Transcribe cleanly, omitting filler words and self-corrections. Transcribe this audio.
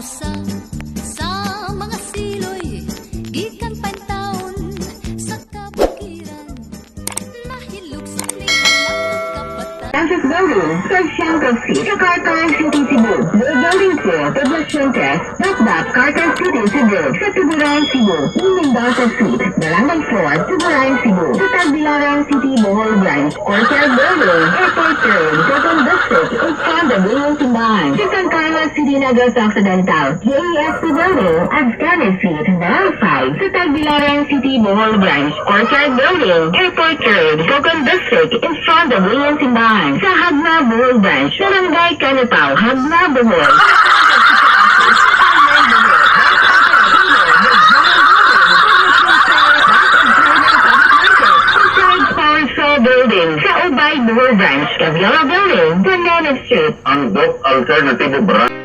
sa mga siloy, gikan pantaon sa kabukiran, nahilog sa nilang kapatan. Francis Building, Scotiabank Street, Jakarta City, Cebu. Building 4, Poblacion Test, Bakbak, Carter City, Cebu. Sa Tuburan, Cebu. Mendoza Street, Barangay 4, Tuburan, Cebu. Sa Tagbilaran City, Bohol Branch, Orchard Building, Airport Road, Second District, in front of William Simbahan. Sa San Carlos City, Negros Occidental, JESP Building, Abscana Street, Barangay 5. Sa Tagbilaran City, Bohol Branch, Orchard Building, Airport Road, Second District, in front of William Simbahan. Sa Hagna, Bohol Branch, Barangay Canataw, Hagna, Bohol. Building sa Ubay, Bohol Branch, Caviola Building, Banana Street. Ang Doc Alternativo Branch.